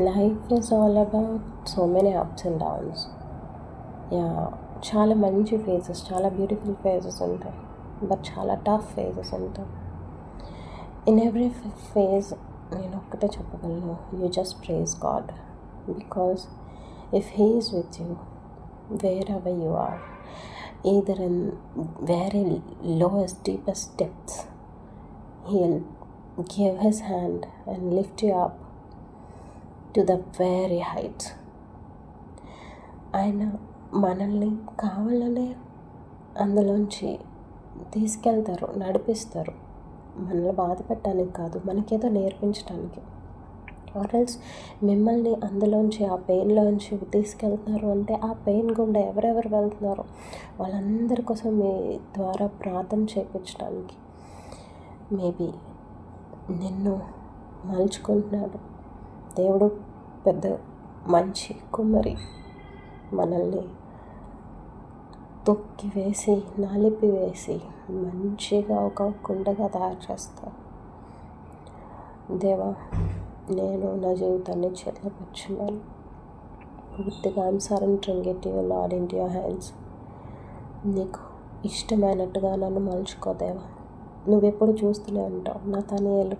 Life is all about so many ups and downs. Yeah, చాలా మంచి phases, చాలా beautiful phases ఉంటాయి, but చాలా టఫ్ ఫేజెస్ ఉంటాయి. ఇన్ ఎవ్రీ ఫేజ్ నేను ఒక్కటే చెప్పగలను, you just praise God, because if he is with you wherever you are, either in very lowest, deepest depths, he'll give his hand and lift you up to the very heights. ఆయన మనల్ని కావాలనే అందులోంచి తీసుకెళ్తారు, నడిపిస్తారు. మనల్ని బాధ పెట్టడానికి కాదు, మనకేదో నేర్పించడానికి. ఆర్ఎల్స్ మిమ్మల్ని అందులోంచి, ఆ పెయిన్లోంచి తీసుకెళ్తున్నారు అంటే ఆ పెయిన్ గుండా ఎవరెవరు వెళ్తున్నారో వాళ్ళందరి కోసం మీ ద్వారా ప్రార్థన చేయించడానికి. మేబీ నిన్ను మలుచుకుంటున్నాడు దేవుడు, పెద్ద మంచి కుమ్మరి, మనల్ని తొక్కి వేసి, నలిపి వేసి మంచిగా ఒక కుండగా తయారు చేస్తారు. దేవా, నేను నా జీవితాన్ని చేతిలో పెట్టుచున్నాను. పూర్తిగా I'm surrendering it your lord into your hands. నీకు ఇష్టమైనట్టుగా నన్ను మలుచుకోదేవా. నువ్వెప్పుడు చూస్తూనే ఉంటావు. నా తనయులు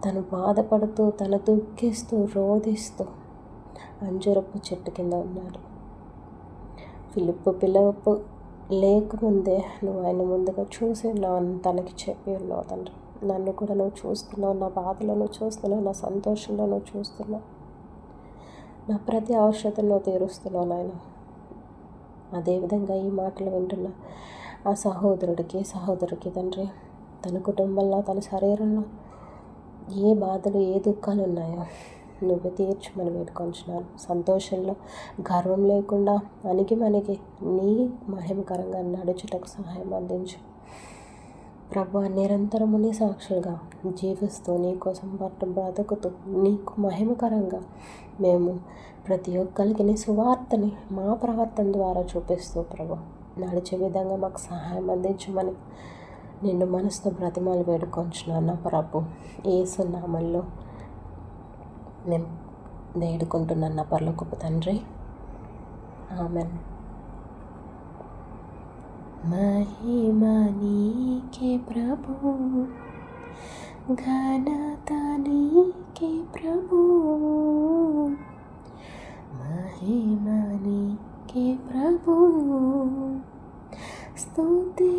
తను బాధపడుతూ, తను దుఃఖిస్తూ, రోధిస్తూ అంజూరపు చెట్టు కింద ఉన్నాడు. ఫిలిప్పు పిలుపు లేకముందే నువ్వు ఆయన ముందుగా చూసి ఉన్నావు, తనకి చెప్పి ఉన్నావు తండ్రి. నన్ను కూడా నువ్వు చూస్తున్నావు, నా బాధలో నువ్వు చూస్తున్నావు, నా సంతోషంలో నువ్వు చూస్తున్నావు, నా ప్రతి అవసరతను నువ్వు తీరుస్తున్నావు నాయన. అదేవిధంగా ఈ మాటలు వింటున్న ఆ సహోదరుడికి తండ్రి, తన కుటుంబంలో, తన శరీరంలో ఏ బాధలు, ఏ దుఃఖాలు ఉన్నాయో నువ్వే తీర్చమని వేడుకొంచున్నాను. సంతోషంలో గర్వం లేకుండా అణిగి నీ మహిమకరంగా నడుచుటకు సహాయం అందించు ప్రభువా. నిరంతరము నీ సాక్షులుగా జీవిస్తూ, నీ కోసం బ్రతుకుతూ, నీకు మహిమకరంగా మేము ప్రతి ఒక్కరికి నీ సువార్తని మా ప్రవర్తన ద్వారా చూపిస్తూ ప్రభు నడిచే విధంగా మాకు సహాయం అందించమని నిన్ను మనసుతో బ్రతిమాలు వేడుకొంచున్నాను నా ప్రభు. యేసు నామములో నేను వేడుకుంటున్నాను నా పరలోకపు తండ్రి, ఆమెన్. మహిమ నీకే ప్రభు, ఘనత నీకే ప్రభు, మహిమ నీకే ప్రభు, స్తుతి